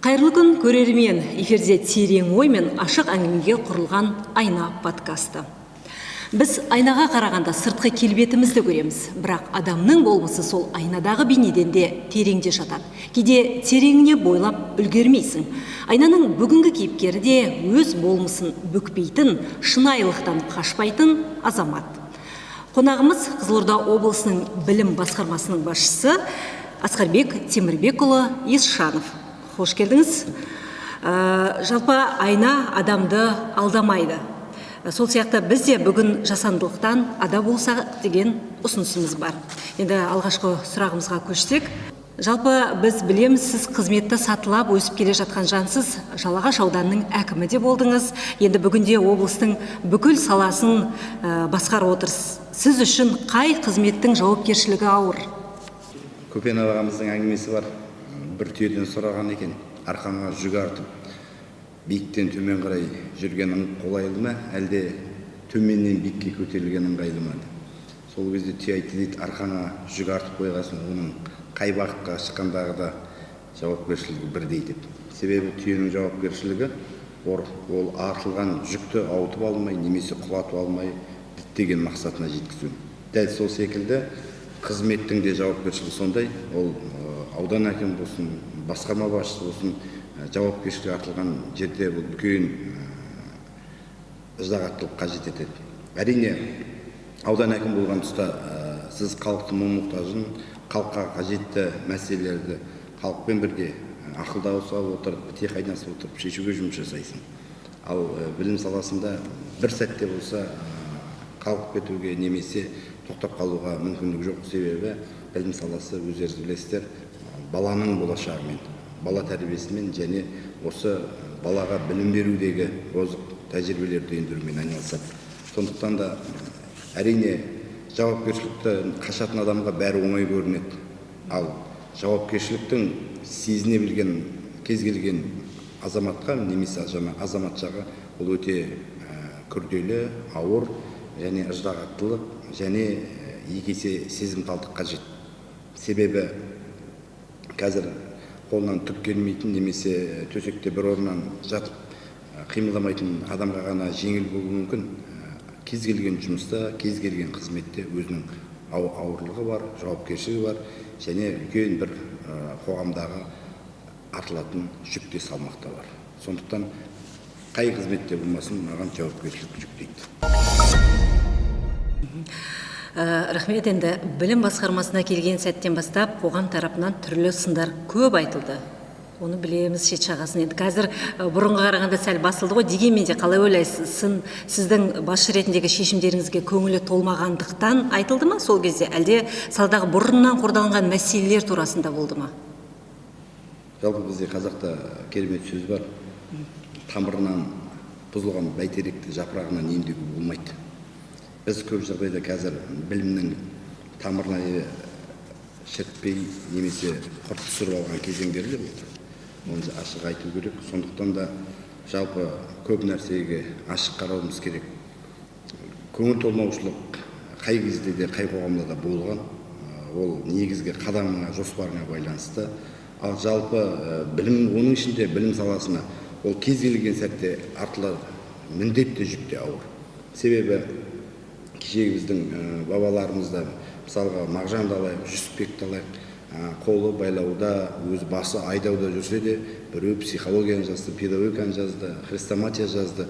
Қайырлы күн көрермен, эфирде терең ой мен ашық әңгімеге құрылған айна подкасты. Біз айнаға қарағанда сыртқы келбетімізді көреміз, бірақ адамның болмысы сол айнадағы бейнеден де тереңде жатады. Кейде тереңіне бойлап үлгермейсің. Айнаның бүгінгі кейіпкері де өз болмысын бүкпейтін, шынайылықтан қашпайтын азамат. Қонағымыз Қызылорда облысының білім басқармасының басшысы Асқарбек Темірбекұлы Есшанов. Қош келдіңіз. Жалпы айна адамды алдамайды. Сол сияқты біз де бүгін жасандылықтан ада болсақ деген ұсынысымыз бар. Енді алғашқы сұрағымызға көшсек. Жалпы біз білеміз, сіз қызметті сатылап өсіп келе жатқан жансыз, Жалағаш ауданының әкімі де болдыңыз. Енді бүгінде облыстың бүкіл саласын басқарып отырсыз. Сіз үшін қай қызметтің жауапкершілігі ауыр? Көпен ағамыздың әңгімесі бар. Бір түйеден сұраған екен, арқаңа жүк артып, биіктен төмен қарай жүрген қолайлы ма, әлде төменнен биікке көтерілген ыңғайлы ма? Сол кезде түйе айтты дейді, арқаңа жүк артып қойғасын, оның қай бағытқа шыққандағы да жауапкершілігі бірдей деп. Себебі түйенің жауапкершілігі ол артылған жүкті ауытып алмай, немесе құлатып алмай, діттеген мақсатына жеткізу. Дәл сол секілді қызметтің де жауапкершілігі сондай, ол аудан әкім болсын, басқарма басшысы болсын, жауапкершілігі артылған жерде бұл үлкен ыждағаттылық қажет етеді. Әрине, аудан әкім болған тұста сіз халықтың мұң-мұқтажын, халыққа қажетті мәселелерді халықпен бірге ақылдаса отырып, біте қайнасып отырып шешуге жұмыс жасайсың. Ал білім саласында бір сәтте болса қалып кетуге немесе тоқтап қалуға мүмкіндік жоқ. Себебі білім саласы, өздеріңіз білесіздер, баланың болашағымен, бала тәрбиесімен және осы балаға білім берудегі озық тәжірибелерді ендірумен айналысады. Сондықтан да әрине жауапкершілікті қашатын адамға бәрі оңай көрінеді. Ал жауапкершіліктің сезіне білген кез келген азаматқа немесе азаматшаға ол өте күрделі, ауыр және ыждағаттылық және екі есе сезімталдық қажет. Себебі қазір қолынан түк келмейтін немесе төсекте бір орнынан жатып қимылдамайтын адамға ғана жеңіл болуы мүмкін. Кез келген жұмыста, кез келген қызметте өзінің ауырлығы бар, жауапкершілігі бар және үлкен бір қоғамдағы артылатын жүк те салмақта бар. Сондықтан қай қызметте болмасын, маған жауапкершілік жүктейді. Рахмет. Енді білім басқармасына келген сәттен бастап қоғам тарапынан түрлі сындар көп айтылды. Оны білеміз, шет жағасын. Енді қазір бұрынға қарағанда сәл басылды ғой. Дегенмен де қалай ойлайсыз, сіздің басшы ретіндегі шешімдеріңізге көңілі толмағандықтан айтылды ма сол кезде, әлде саладағы бұрыннан қордаланған мәселелер турасында болды ма? Жалпы бізде қазақта керемет сөз бар. Тамырынан бұзылған бәйтеректі жапырағынан емдеуге болмайды. Біз көп жағдайда қазір білімнің тамырына шертпей немесе құрт түсіріп алған кезеңдерде болды. Оны ашық айту керек. Сондықтан да жалпы көп нәрсеге ашық қарауымыз керек. Көңіл толмаушылық қай кезде де қай қоғамда да болған. Ол негізгі қадамына, жоспарына байланысты. Ал жалпы білім, оның ішінде білім саласына ол кез келген сәтте артылады. Міндетті жүкте ауыр. Себебі кешегі біздің бабаларымызда, мысалға Мағжанды алайық, Жүсіпбекті алайық, қолы байлауда, өз басы айдауда жүрсе де, біреу психологияны жазды, педагогиканы жазды, хрестоматия жазды.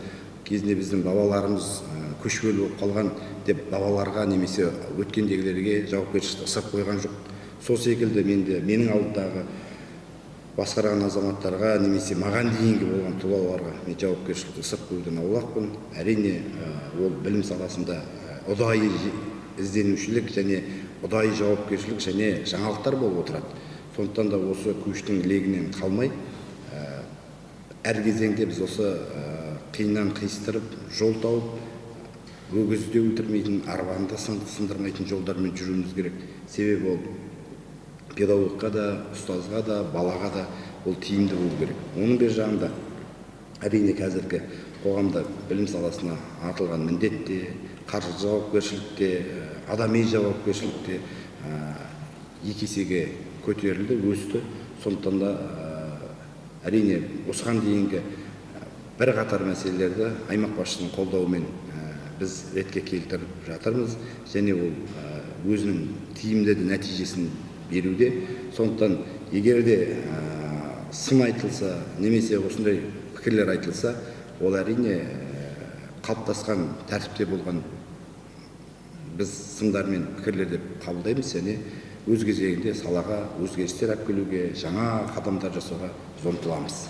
Кезінде біздің бабаларымыз көшпелі болып қалған деп бабаларға немесе өткендегілерге жауапкершілікті ысырып қойған жоқ. Сол секілді менің алдымдағы басқарған азаматтарға немесе маған дейінгі болған тұлғаларға мен жауапкершілікті ысырып қоюдан аулақпын. Әрине, ол білім саласында ұдайы ізденушілік және ұдайы жауапкершілік және жаңалықтар болып отырады. Сондықтан да осы көштің легінен қалмай, әр кезеңде біз осы қиыннан қиыстырып, жол тауып, өгізді өлтірмейтін, арбаны да сындырмайтын жолдармен жүруіміз керек. Себебі ол педагогқа да, ұстазға да, балаға да ол тиімді болу керек. Оның бір жағында әрине қазіргі қоғамда білім саласына артылған міндетте, қаржы жауапкершілікте, адами жауапкершілікте екі есеге көтерілді, өсті. Сондықтан да әрине осыған дейінгі бірқатар мәселелерді аймақ басшысының қолдауымен біз ретке келтіріп жатырмыз, және ол өзінің тиімді нәтижесін беруде. Сондықтан егер де сын айтылса, немесе осындай пікірлер айтылса, ол әрине қалыптасқан тәртіпте болған біз сындар мен пікірлер деп қабылдаймыз, және өз кезегінде салаға өзгерістер алып келуге, жаңа қадамдар жасауға ұмтыламыз.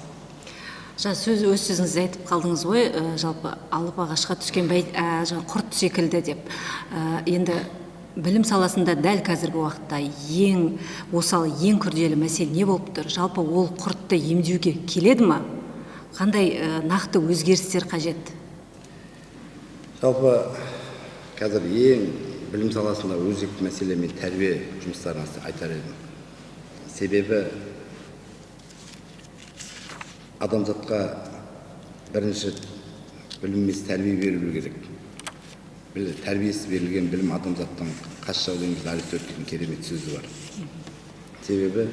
Өз сөзіңізде айтып қалдыңыз ғой, жалпы алып ағашқа түскен құрт секілді деп. Енді білім саласында дәл қазіргі уақытта ең осал, ең күрделі мәселе не болып тұр? Жалпы ол құртты емдеуге келеді ма? Қандай нақты өзгерістер қажет? Жалпы қазір ең білім саласында өзекті мәселе мен тәрбие жұмыстарын айтар едім. Себебі адамзатқа бірінші білім емес тәрбие берілу керек. Тәрбиесі берілген білім адамзаттың қас жау деген Аристотельдің керемет сөзі бар. Себебі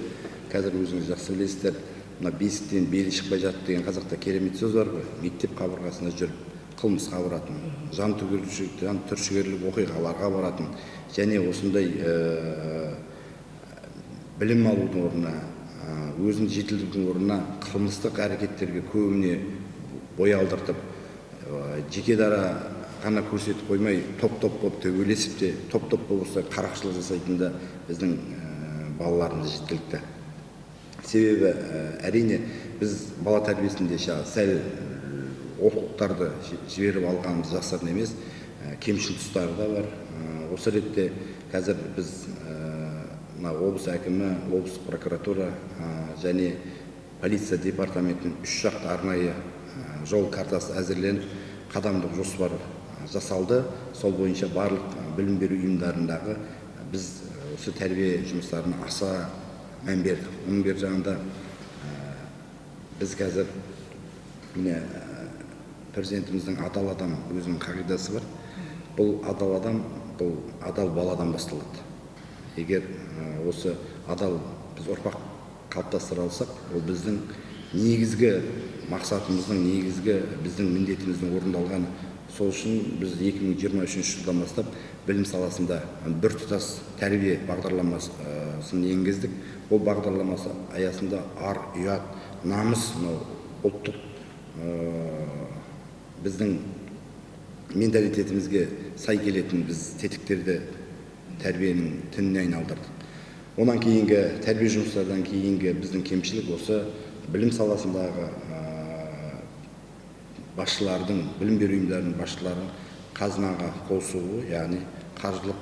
қазір өзіңіз жақсы білесіздер, мына бесіктен белі шықпай жатты деген қазақта керемет сөз бар ғой. Мектеп қабырғасында жүріп қылмысқа баратын, жан түршігерлік оқиғаларға баратын, және осындай білім алудың орнына, өзін жетілдірудің орнына қылмыстық әрекеттерге көбіне бой алдыртып, жеке дара ғана көрсетіп қоймай, топ-топ болып төбелесіп те, топ-топ болса қарақшылық жасайтын да біздің балаларымыз жеткілікті. Себебі әрине біз бала тәрбиесінде сәл олқылықтарды жіберіп алғанымыз жасырын емес, кемшін тұстары да бар. Осы ретте қазір біз облыс әкімі, облыс прокуратура және полиция департаментінің үш жақты арнайы жол картасы әзірленіп, қадамдық жоспар жасалды. Сол бойынша барлық білім беру ұйымдарындағы біз осы тәрбие жұмыстарына аса мән бердік. Оның бер жағында біз қазір президентіміздің адал адам өзінің қағидасы бар. Бұл адал адам, бұл адал баладан басталады. Егер осы адал біз ұрпақ қалыптастыра алсақ, ол біздің негізгі мақсатымыздың, негізгі біздің міндетіміздің орындалғаны. Сол үшін біз 2023 жылдан бастап білім саласында біртұтас тәрбие бағдарламасын енгіздік. Ол бағдарламасы аясында ар, ұят, намыс, ұлттық біздің менталитетімізге сай келетін біз тетіктерді тәрбиенің тініне айналдырдық. Онан кейінгі тәрбие жұмыстардан кейінгі біздің кемшілік осы білім саласындағы басшылардың, білім беру ұйымдарының басшыларын қазынаға қосуы, яғни қаржылық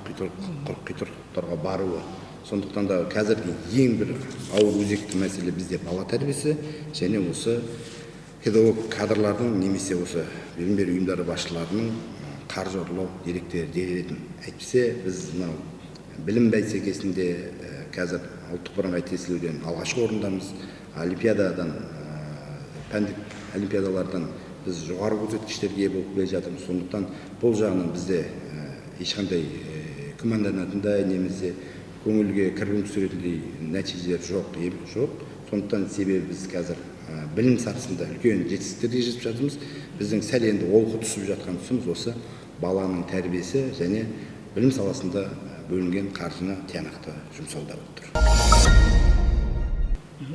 қитұрқылықтарға баруы. Сондықтан да қазіргі ең бір ауыр өзекті мәселе бізде бала тәрбиесі, және осы педагог кадрлардың немесе осы білім беру ұйымдары басшыларының қаржы ұрлау деректері дерелетін. Әйтпесе біз білім бәйсекесінде қазір ұлттық бірыңғай тестілеуден алғашқы орындамыз. Олимпиададан, пәндік олимпиадалардан біз жоғары көрсеткіштерге болып келе жатырмыз. Сондықтан бұл жағынан бізде ешқандай күмәнданатындай немесе көңілге кірбің түсіретіндей нәтижелер жоқ. Сондықтан себебі біз қазір білім сатысында үлкен жетістіктерге жетіп жатырмыз. Біздің сәл енді олқы түсіп жатқан тұсымыз осы баланың тәрбиесі және білім саласында бөлінген қаржыны тиянақты жұмсауда болып тұр.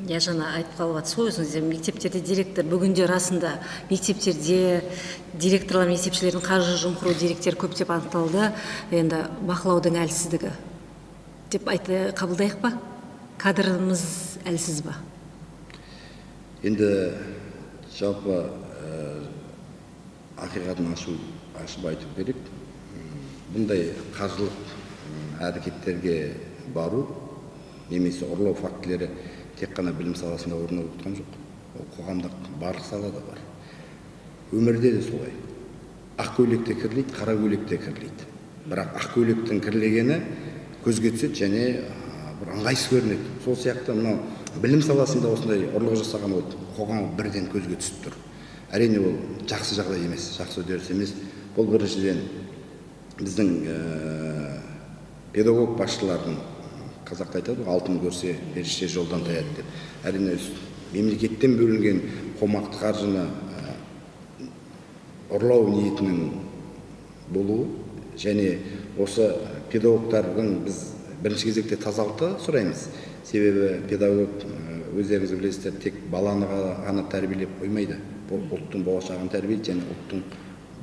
Жаңа айтып қалып жатсыз ғой өзіңізде, мектептерде директор, бүгінде расында мектептерде директорлар, мектепшілердің қаржы жымқыру деректері көптеп анықталды. Енді бақылаудың әлсіздігі деп қабылдайық па? Кадрымыз әлсіз ба? Енді жалпы ақиқатын ашып айту керек. Бұндай қаржылық әрекеттерге бару немесе ұрлау фактілері тек қана білім саласында орын алып жатқан жоқ. Ол қоғамдық барлық салада бар. Өмірде де солай. Ақ көйлекте кірлейді, қара көйлекте кірлейді. Бірақ ақ көйлектің кірлегені көзге түседі және бір ыңғайсыз көрінеді. Сол сияқты мынау білім саласында осындай ұрлық жасаған ол қоғам бірден көзге түсіп тұр. Әрине ол жақсы жағдай емес, жақсы үдеріс емес. Бұл біріншіден біздің педагог басшылардың, қазақта айтады ғой, алтын көрсе періште жолдан таяды деп. Әрине мемлекеттен бөлінген қомақты қаржыны ұрлау ниетінің болуы және осы педагогтардың біз бірінші кезекте тазалықты сұраймыз. Себебі педагог өздеріңіз білесіздер, тек баланы ғана тәрбиелеп қоймайды. Бұл ұлттың болашағын тәрбиелейді және ұлттың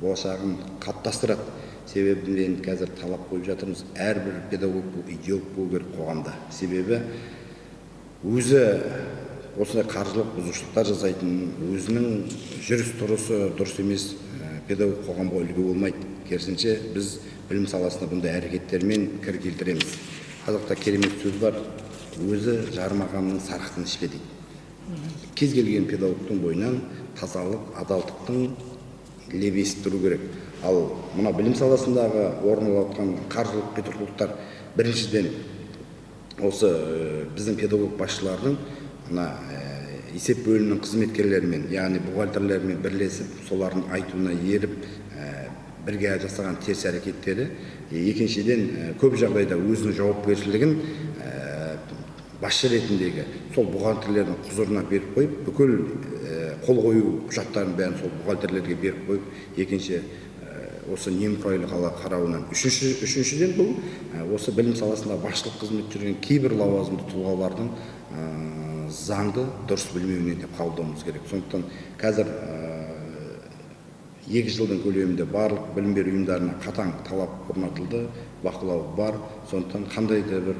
болашағын қалыптастырады. Себебі мен қазір талап қойып жатырмыз, әрбір педагог бұл идеолог болу керек қоғамда. Себебі өзі осындай қаржылық бұзушылықтар жасайтын, өзінің жүріс-тұрысы дұрыс емес педагог қоғамға үлгі болмайды. Керісінше біз білім саласында бұндай әрекеттермен кір келтіреміз. Қазақта керемет сөз бар, өзі жарымағанның сарқытын ішпе дейді. Кез келген педагогтың бойынан тазалық, адалдықтың лебесі тұру керек. Ал мына білім саласындағы орын алатын қаржылық құйтырқылықтар біріншіден осы біздің педагог басшылардың есеп бөлімінің қызметкерлерімен, яғни бухгалтерлермен бірлесіп, солардың айтуына еріп, бірге жасаған теріс әрекеттері. Екіншіден, көп жағдайда өзінің жауапкершілігін басшы ретіндегі сол бухгалтерлердің құзырына беріп қойып, бүкіл қол қою құжаттарын бәрін сол бухгалтерлерге беріп қойып, екінші осы немқұрайлы қарауынан. Үшіншіден бұл осы білім саласында басшылық қызмет жүрген кейбір лауазымды тұлғалардың заңды дұрыс білмеуінен деп қабылдауымыз керек. Сондықтан қазір 2 жылдың көлемінде барлық білім беру ұйымдарына қатаң талап орнатылды, бақылау бар. Сондықтан қандай да бір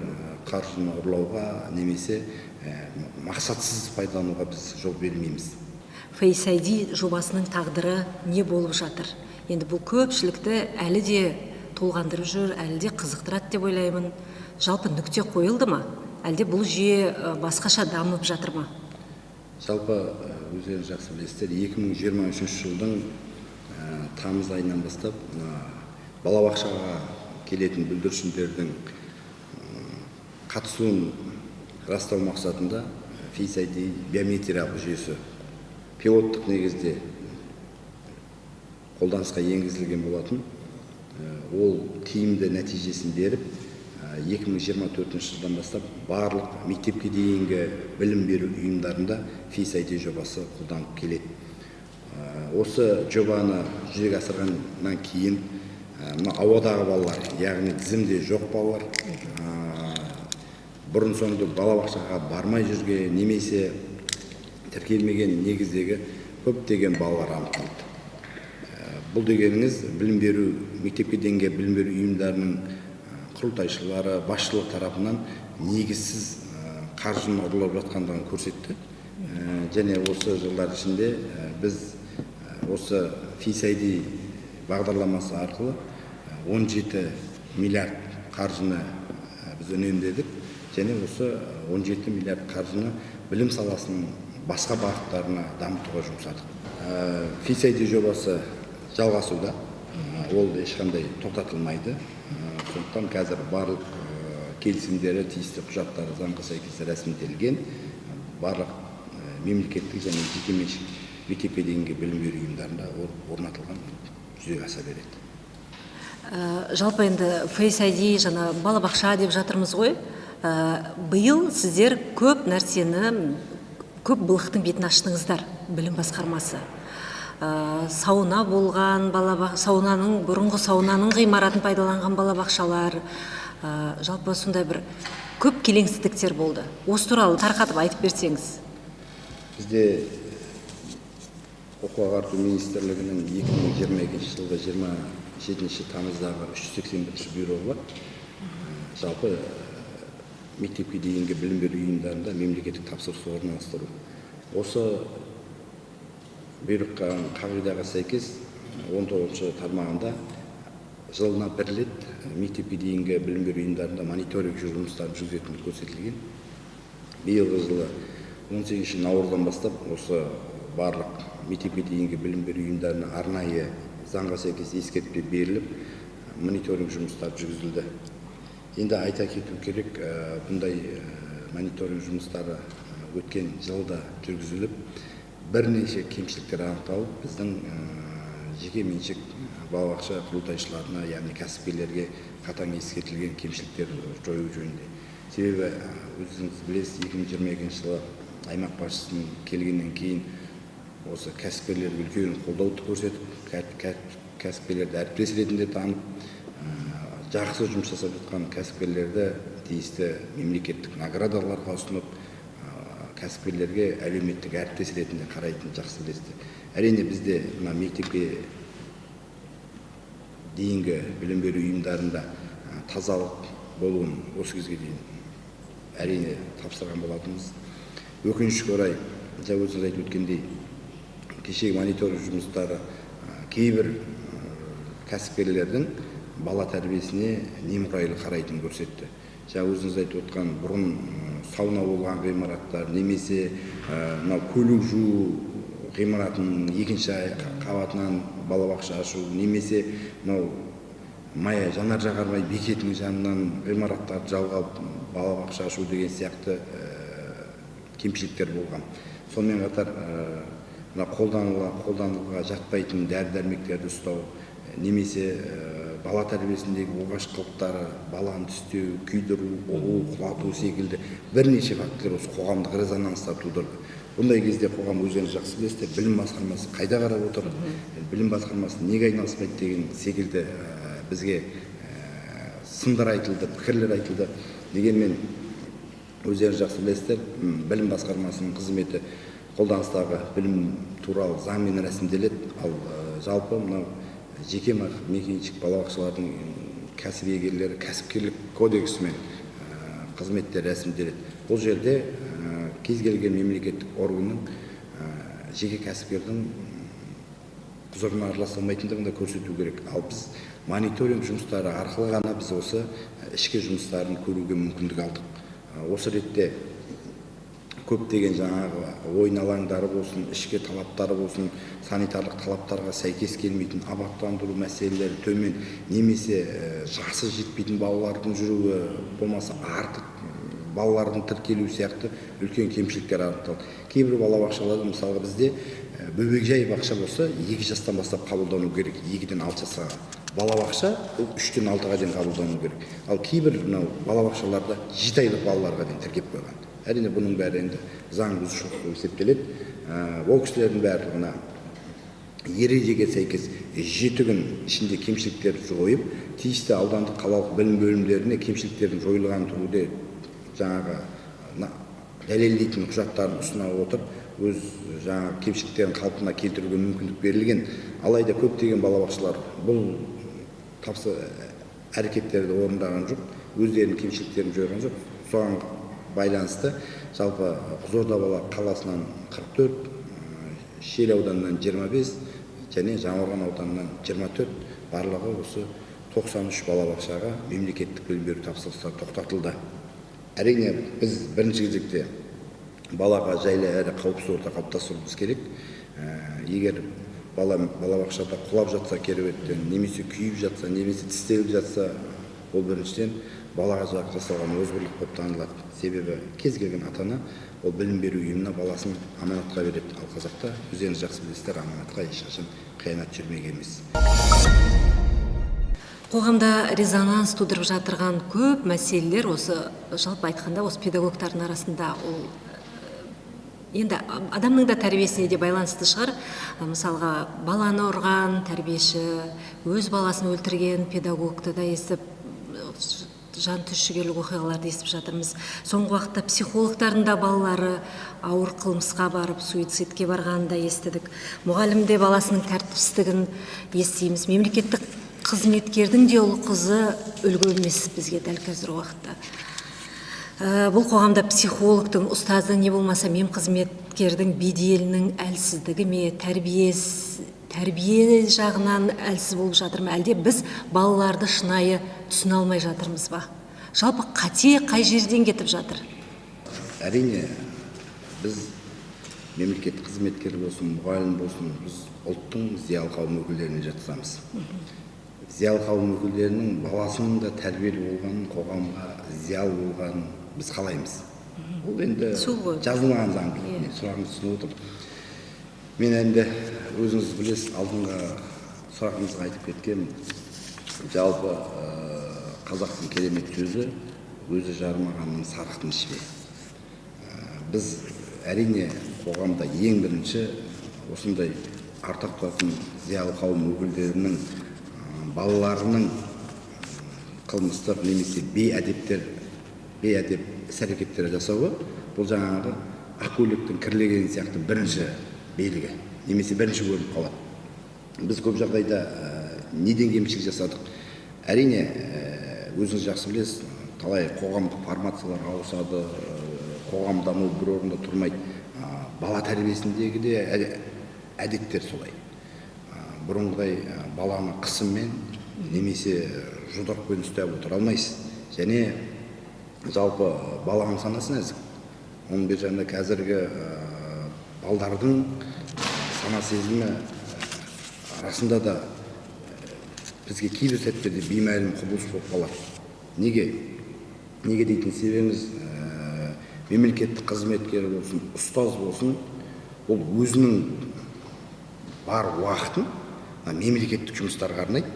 қаржыны ұрлауға немесе мақсатсыз пайдалануға біз жол бермейміз. Face ID жобасының тағдыры не болып жатыр? Енді бұл көпшілікті әлі де толғандырып жүр, әлі де қызықтырады деп ойлаймын. Жалпы нүкте қойылды ма? Әлде бұл жүйе басқаша дамып жатыр ма? Жалпы өздеріңіз жақсы білесіздер, 2023 жылдың тамыз айынан бастап балабақшаға келетін бүлдіршіндердің қатысуын растау мақсатында Face ID биометриялық жүйесі пилоттық негізде қолданысқа енгізілген болатын. Ол тиімді нәтижесін беріп, 2024 жылдан бастап барлық мектепке дейінгі білім беру ұйымдарында Face ID жобасы қолданып келеді. Осы жобаны жүзеге асырғаннан кейін ауадағы балалар, яғни тізімде жоқ балалар, бұрын-соңды балабақшаға бармай жүрген немесе тіркелмеген негіздегі көптеген балалар анықталды. Бұл дегеніңіз білім беру, мектепке дейінгі білім беру ұйымдарының құрылтайшылары, басшылық тарапынан негізсіз қаржыны ұрлап жатқандығын көрсетті. Және осы жылдар ішінде біз осы Face ID бағдарламасы арқылы 17 миллиард қаржыны біз үнемдедік. Және осы 17 миллиард қаржыны білім саласының басқа бағыттарына дамытуға жұмсадық. Face ID жобасы жалғасуда, ол ешқандай тоқтатылмайды. Сондықтан қазір барлық келісімдері, тиісті құжаттары заңға сәйкес рәсімделген, барлық мемлекеттік және жекеменшік мектепке дейінгі білім беру ұйымдарында орнатылған, жүзеге аса береді. Жалпы енді Face ID жаңа балабақша деп жатырмыз ғой. Биыл сіздер көп нәрсені, көп былықтың бетін аштыңыздар, білім басқармасы. Сауна болған, бұрынғы саунаның ғимаратын пайдаланған балабақшалар, жалпы сондай бір көп келеңсіздіктер болды. Осы туралы тарқатып айтып берсеңіз. Бізде оқу ағарту министрлігінің 2022 жылғы 27 тамыздағы 381 бюросы бар. Жалпы мектепке дейінгі білім беру ұйымдарында мемлекеттік тапсырыс орналастыру. Осы бұйрыққа қағидаға сәйкес 19 тармағында жылына 1 рет мектепке дейінгі білім беру ұйымдарында мониторинг жұмыстарын жүргізетіні көрсетілген. Биылғы жылы 18 наурыздан бастап осы барлық мектепке дейінгі білім беру ұйымдарына арнайы заңға сәйкес ескертпе беріліп, мониторинг жұмыстары жүргізілді. Енді айта кету керек, бұндай мониторинг жұмыстары өткен жылда жүргізіліп, бірнеше кемшіліктер анықталып, біздің жеке меншік балабақша құрылтайшыларына, яғни кәсіпкерлерге қатаң ескертілген кемшіліктер жою жөнінде. Себебі өзіңіз білесіз, 2022 жылы аймақ басшысының келгеннен кейін осы кәсіпкерлерге үлкен қолдауды көрсетіп, кәсіпкерлерді әріптес ретінде танып, жақсы жұмыс жасап жатқан кәсіпкерлерді тиісті мемлекеттік наградаларға ұсынып, кәсіпкерлерге әлеуметтік әріптес ретінде қарайтын жақсы білесіздер. Әрине бізде мына мектепке дейінгі білім беру ұйымдарында тазалық болуын осы кезге дейін әрине тапсырған болатынбыз. Өкінішке орай, өзіңіз айтып өткендей, кешегі мониторинг жұмыстары кейбір кәсіпкерлердің бала тәрбиесіне немқұрайлы қарайтынын көрсетті. Өзіңіз айтып отқан бұрын сауна болған ғимараттар, немесе көлік жуу ғимаратының екінші қабатынан балабақша ашу, немесе мая жанар-жағармай бекетінің жанынан ғимараттарды жалға алып балабақша ашу деген сияқты кемшіліктер болған. Сонымен қатар қолдануға жатпайтын дәрі-дәрмектерді ұстау, немесе бала тәрбиесіндегі оғаш қылықтары, баланы түстеу, күйдіру, ұғу, құлату секілді бірнеше фактілер осы қоғамдық резонанстар тудырды. Бұндай кезде қоғам өздеріңіз жақсы білесіздер, білім басқармасы қайда қарап отыр, білім басқармасы неге айналыспайды деген секілді бізге сындар айтылды, пікірлер айтылды. Дегенмен өздеріңіз жақсы білесіздер, білім басқармасының қызметі қолданыстағы білім туралы заңмен рәсімделеді, ал жалпы мынау жеке мекенжік балабақшалардың кәсіп иегерлері кәсіпкерлік кодексімен қызметтер рәсімделеді. Бұл жерде кез келген мемлекеттік органның жеке кәсіпкердің құзырына араласа алмайтындығын да көрсету керек. Ал біз мониторинг жұмыстары арқылы ғана біз осы ішкі жұмыстарын көруге мүмкіндік алдық. Осы ретте көптеген жаңағы ойын алаңдары болсын, ішкі талаптары болсын, санитарлық талаптарға сәйкес келмейтін абаттандыру мәселелері төмен, немесе жасы жетпейтін балалардың жүруі, болмаса артық балалардың тіркелу сияқты үлкен кемшіліктер анықталды. Кейбір балабақшаларда, мысалға бізде бөбекжай бақша болса 2 жастан бастап қабылдану керек, 2-ден 6 жасқа. Балабақша 3-тен 6-ға дейін қабылдану керек. Ал кейбір балабақшаларда 7 айлық балаларға дейін тіркеп қойған. Әрине бұның бәрі енді заң бұзушылық болып есептеледі. Ол кісілердің барлығына ережеге сәйкес 7 күн ішінде кемшіліктерді жойып, тиісті аудандық қалалық білім бөлімдеріне кемшіліктердің жойылған түрде жаңағы дәлелдейтін құжаттарын ұсына отырып, өз жаңағы кемшіліктерін қалпына келтіруге мүмкіндік берілген. Алайда көптеген балабақшалар бұл әрекеттерді орындаған жоқ, өздерінің кемшіліктерін жойған жоқ. Соған байланысты жалпы Қызылорда қаласынан 44, Шел ауданынан 25 және Жаңақорған ауданынан 24, барлығы осы 93 балабақшаға мемлекеттік білім беру тапсырыстары тоқтатылды. Әрине біз бірінші кезекте балаға жайлы әрі қауіпсіз орта қалыптастыруымыз керек. Егер балабақшада құлап жатса кереуеттен, немесе күйіп жатса, немесе тістеліп жатса, ол біріншіден балаға жасалған озбырлық болып танылады. Себебі кез келген ата-ана ол білім беру ұйымына баласын аманатқа береді. Ал қазақта өздеріңіз жақсы білесіздер, аманатқа ешқашан қиянат жүрмек емес. Қоғамда резонанс тудырып жатырған көп мәселелер осы, жалпы айтқанда, осы педагогтардың арасында ол енді адамның да тәрбиесіне де байланысты шығар. Мысалға, баланы ұрған тәрбиеші, өз баласын өлтірген педагогты да естіп, жан түршігерлік оқиғаларды естіп жатырмыз. Соңғы уақытта психологтардың да балалары ауыр қылмысқа барып, суицидке барғанын да естідік. Мұғалім де баласының тәртіпсіздігін естиміз. Мемлекеттік қызметкердің де ұл қызы үлгі емес бізге дәл қазір уақытта. Бұл қоғамда психологтың, ұстаздың, не болмаса мемқызметкердің беделінің әлсіздігі ме, тәрбие жағынан әлсіз болып жатыр ма, әлде біз балаларды шынайы түсіне алмай жатырмыз ба? Жалпы қате қай жерден кетіп жатыр? Әрине біз мемлекет қызметкері болсын, мұғалім болсын, біз ұлттың зиялы қауым өкілдеріне жатсамыз. Зиялы қауым өкілдерінің баласының да тәрбиелі болғанын, қоғамға зиялы болғанын біз қалаймыз. Ол енді жазылмаған заң. Сұрағыңызды түсініп отырмын. Мен енді өзіңіз білесіз, алдыңғы сұрағыңызға айтып кеткен, жалпы қазақтың керемет сөзі, өзі жарымағанның сарықтың ішпе. Біз әрине қоғамда ең бірінші осындай ардақ тұтатын зиялы қауым өкілдерінің балаларының қылмыстық немесе бейәдеп іс-әрекеттер жасауы бұл жаңағы ақкөйлектің кірлегені сияқты бірінші белгі немесе бірінші көрініп қалады. Біз көп жағдайда неден кемшілік жасадық? Әрине, өзіңіз жақсы білесіз, талай қоғамдық формациялар ауысады, қоғам даму бір орында тұрмайды. Бала тәрбиесіндегі де әдеттер солай. Бұрынғыдай баланы қысыммен немесе жұдырықпен ұстай отыра алмайсыз. Және жалпы баланың санасы нәзік. Оның бер жағында қазіргі балдардың сана сезімі расында да бізге кейбір сәттерде беймәлім құбылыс болып қалады. Неге дейтін себебіміз мемлекеттік қызметкер болсын, ұстаз болсын, ол өзінің бар уақытын мемлекеттік жұмыстарға арнайды.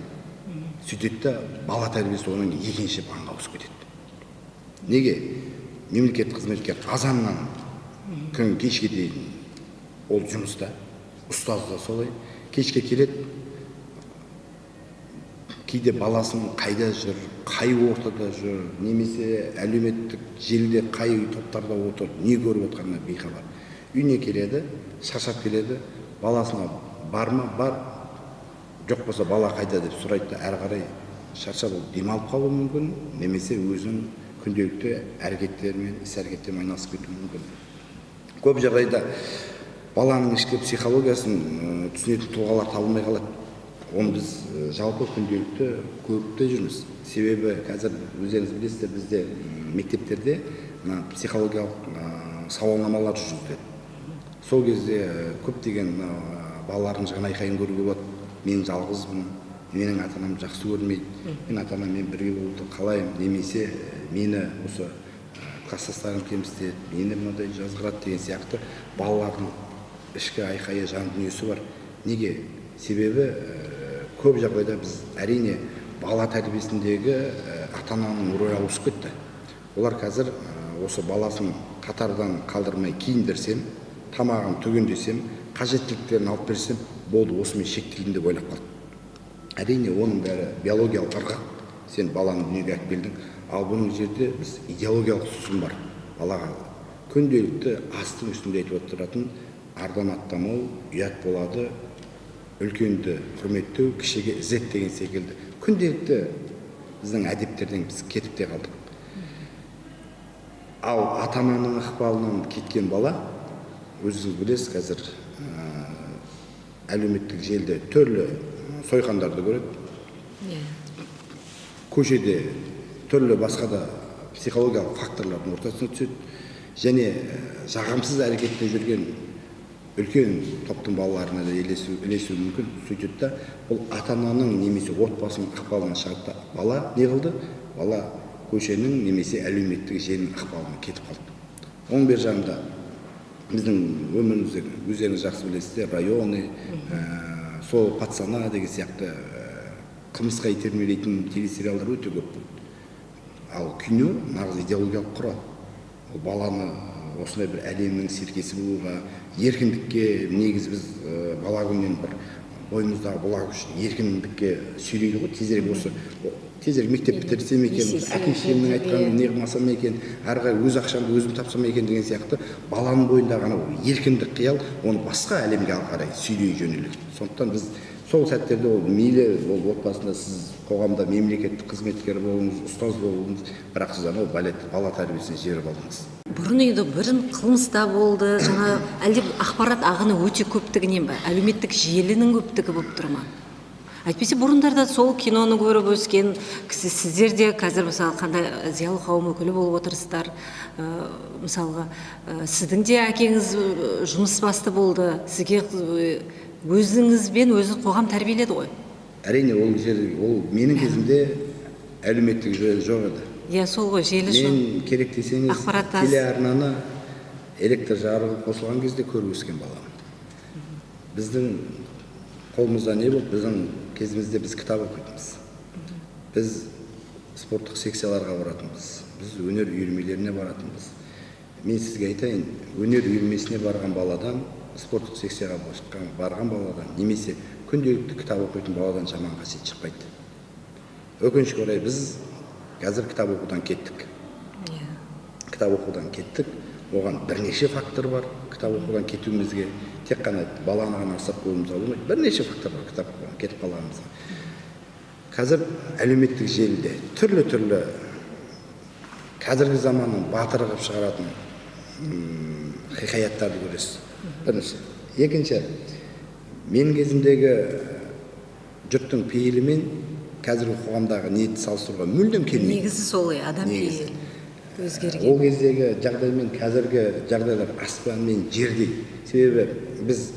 Сөйтеді де бала тәрбиесі оның екінші планға ауысып кетеді. Неге? Мемлекеттік қызметкер азаннан күн кешке дейін ол жұмыста, ұстаз да солай, кешке келеді, кейде баласын қайда жүр, қай ортада жүр, немесе әлеуметтік желіде қай топтарда отыр, не көріп отқанына бейхабар. Үйіне келеді, шаршап келеді, баласына бар ма? Бар. Жоқ болса бала қайда деп сұрайды да, әрі қарай шаршап ол демалып қалуы мүмкін, немесе өзінің күнделікті әрекеттерімен, іс-әрекеттерімен айналысып кетуі мүмкін. Көп жағдайда баланың ішкі психологиясын түсінетін тұлғалар табылмай қалады. Оны біз жалпы күнделікті көріп те жүрміз. Себебі қазір өздеріңіз білесіздер, бізде мектептерде психологиялық сауалнамалар жүргізіледі. Сол кезде көптеген балалардың жан айқайын көруге болады. Мен жалғызбын, менің ата-анам жақсы көрмейді, мен ата-анаммен бірге болуды қалаймын, немесе мені осы класстастарым кемсітеді, мені мынадай жазғырады деген сияқты балалардың ішкі айқайы, жан дүниесі бар. Неге? Себебі көп жағдайда біз әрине бала тәрбиесіндегі ата-ананың рөлі ауысып кетті. Олар қазір осы баласын қатардан қалдырмай киіндірсем, тамағын түгендесем, қажеттіліктерін алып берсем, болды, осымен шектелдім деп ойлап қалды. Әрине оның бәрі биологиялық ырғақ. Сен баланы дүниеге алып келдің, ал бұның жерде біз идеологиялық түсім бар. Балаға күнделікті астың үстінде айтып отыратын ардан аттамау, ұят болады, үлкенді құрметтеу, кішіге ізет деген секілді. Күнделікті біздің әдептерден біз кетіп те қалдық. Ал ата-ананың ықпалынан кеткен бала, өзіңіз білесіз, қазір әлеуметтік желіде түрлі сойқандарды көреді. Көшеде түрлі басқа да психологиялық факторлардың ортасына түседі. Және жағымсыз әрекетте жүрген үлкен топтың балаларына да ілесуі мүмкін. Сөйтеді да, бұл ата-ананың немесе отбасының ықпалынан шығады. Бала не қылды? Бала көшенің немесе әлеуметтік желінің ықпалына кетіп қалды. Оның бер жағында біздің өмірімізде өздеріңіз жақсы білесіздер, районы, сол пацана деген сияқты қылмысқа итермелейтін телесериалдар өте көп болды. Ал кино нағыз идеологиялық құрал. Ол баланы осындай бір әлемнің серкесі болуға, еркіндікке, негіз біз бала күннен бір бойымыздағы бұлақ үшін еркіндікке сүйрейді ғой, тезірек мектеп бітірсем екен, әке-шешемнің айтқанын не қылмасам екен, әрі қарай өз ақшамды өзім тапсам екен деген сияқты баланың бойындағы еркіндік қиял оны басқа әлемге алып қарай сүйрей жөнеледі. Сондықтан біз сол сәттерде ол мейлі ол отбасында сіз қоғамда мемлекеттік қызметкер болыңыз, ұстаз болыңыз, бірақ сіз анау бала тәрбиесін жіберіп алдыңыз. Бұрын енді бірін қылмыста болды, жаңа әлде ақпарат ағыны өте көптігінен ба, әлеуметтік желінің көптігі болып тұр ма? Әйтпесе бұрындарда сол киноны көріп өскен кісі, сіздер де қазір мысалы қандай зиялы қауым өкілі болып отырсыздар, мысалға сіздің де әкеңіз жұмыс басты болды, сізге өзіңізбен өзі қоғам тәрбиеледі ғой? Әрине, ол менің кезімде әлеуметтік желі жоқ еді. Иә, сол ғой, желі жоқ. Мен керек десеңіз, телеарнаны электр жарығы қосылған кезде көріп өскен баламын. Біздің қолымызда не болды? Біздің кезімізде біз кітап оқитынбыз. Біз спорттық секцияларға баратынбыз. Біз өнер үйірмелеріне баратынбыз. мен сізге айтайын, өнер үйірмесіне барған баладан, спорттық секцияға барған баладан, немесе күнделікті кітап оқитын баладан жаман қасиет шықпайды. Өкінішке орай біз қазір кітап оқудан кеттік. Кітап оқудан кеттік. Оған бірнеше фактор бар. Кітап оқудан кетуімізге тек қана баланы ғана аңсап қоюымызға болмайды. Бірнеше фактор бар кітап оқудан кетіп қалғанымызға. Қазір әлеуметтік желіде түрлі қазіргі заманның батыры қылып шығаратын хикаяттарды көресіз. Бірінші. Екінші, мен кезімдегі жұрттың пейілі мен қазіргі қоғамдағы ниетті салыстыруға мүлдем келмейді. Негізі сол, адам пейілі өзгерген. Ол кездегі жағдай мен қазіргі жағдайлар аспан мен жердей. Себебі біз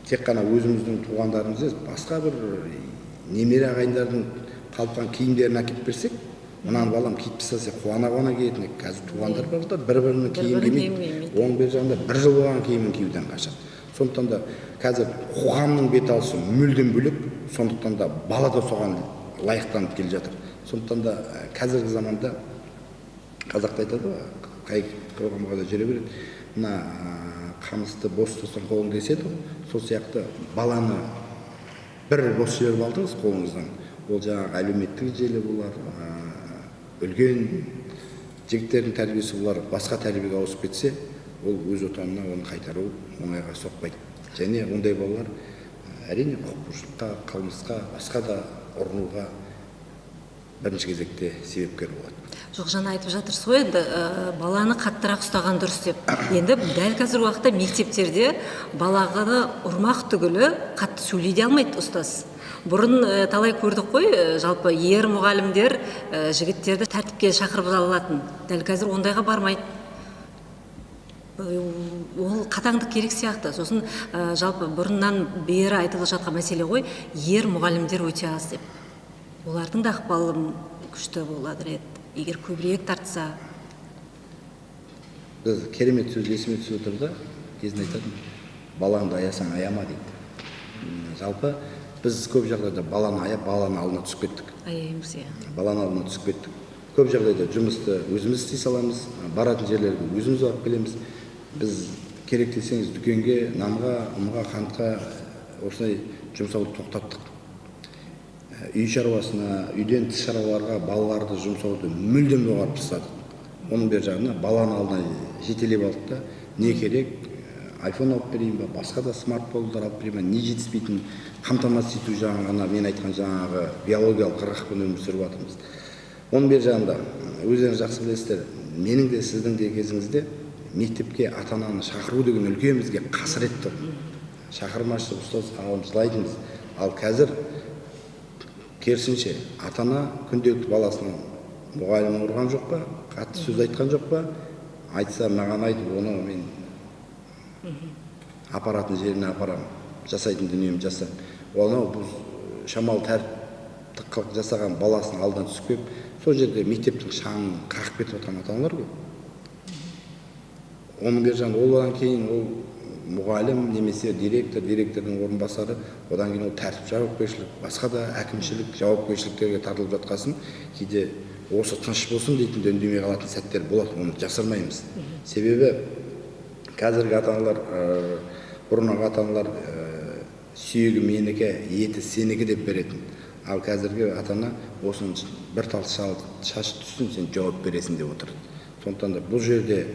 тек қана өзіміздің туғандарымыз емес, басқа бір немере ағайындардың қалыпқан киімдерін әкеліп берсек, мынаны балам киіп тастаса қуана киетін. Қазір туғандар бар да бір-бірінің киім кимейді. Оның бер жағында бір жыл болған киімін киюден қашады. Сондықтан да қазір қоғамның бет алысы мүлдем бөлек, сондықтан да бала да соған лайықтанып келе жатыр. Сондықтан да қазіргі заманда қазақта айтады ғой, қай қоғамға да жүре береді. Мына қамысты бос ұстасаң қолың деседі ғой. Сол сияқты баланы бір бос жіберіп алдыңыз қолыңыздан. Ол жаңағы әлеуметтік желі болар, үлкен жігіттердің тәрбиесі болар, басқа тәрбиеге ауысып кетсе, ол өз отанына оны қайтару оңайға соқпайды. Және ондай балалар әрине құқықбұзушылыққа, қылмысқа, басқа да ұрынуға бірінші кезекте себепкер болады. Жоқ, жаңа айтып жатырсыз ғой, енді баланы қаттырақ ұстаған дұрыс деп. Енді дәл қазір уақытта мектептерде баланы ұрмақ түгілі қатты сөйлей де алмайды ұстаз. Бұрын талай көрдік қой, жалпы ер мұғалімдер жігіттерді тәртіпке шақырып алатын. Дәл қазір ондайға бармайды. Ол қатаңдық керек сияқты. Сосын жалпы бұрыннан бері айтылып жатқан мәселе ғой, ер мұғалімдер өте аз деп. Олардың да ықпалы күшті болады еді. Егер көбірек тартса. Біз керемет сөз есіме түсіп отыр да, кезінде айтатын, балаңды аясаң аяма дейді. Жалпы біз көп жағдайда баланы аяп, баланы алдына түсіп кеттік. Аяймыз, баланы алдына түсіп кеттік. Көп жағдайда жұмысты өзіміз істей саламыз, баратын жерлерге өзіміз алып келеміз. Біз керек десеңіз дүкенге, нанға, ұнға, қантқа осындай жұмсауды тоқтаттық. Үй шаруасына, үйден тыс шаруаларға балаларды жұмсауды мүлдем доғарып тастадық. Оның бер жағына баланы алдына жетелеп алдық та, не керек, айфон алып берейін ба, басқа да смартфондар алып берейін ба, не жетіспейтін қамтамасыз ету жағына, мен айтқан жаңағы биологиялық қырғақпен өмір сүріп жатырмыз. Оның бер жағында өздеріңіз жақсы білесіздер, менің де сіздің де кезіңізде мектепке ата-ананы шақыру деген үлкен бізге қасірет тұр. Шақырмашы ұстаз ағам жылайтынбыз. Ал қазір керісінше ата-ана күнделікті баласының мұғалімін ұрған жоқ па, қатты сөз айтқан жоқ па, айтса маған айт, оны мен апаратын жеріне апарамын, жасайтын дүнием жасап. Оны бұл шамалы тәртіп жасаған баласының алдынан түсіп кеп, сол жерде мектептің шаңын қағып кетіп жатқан ата-аналар ғой. Оның бер жағында одан кейін ол мұғалім немесе директордың орынбасары, одан кейін ол тәртіп жауапкершілік, басқа да әкімшілік жауапкершіліктерге тартылып жатқасын, кейде осы тыныш болсын дейтін үндемей қалатын сәттер болады, оны жасырмаймыз. Себебі қазіргі ата-аналар, бұрынғы ата-аналар сүйегі менікі, еті сенікі деп беретін. Ал қазіргі ата-ана осының бір тал шаш түссін, сен жауап бересің деп отырды. Сондықтан да бұл жерде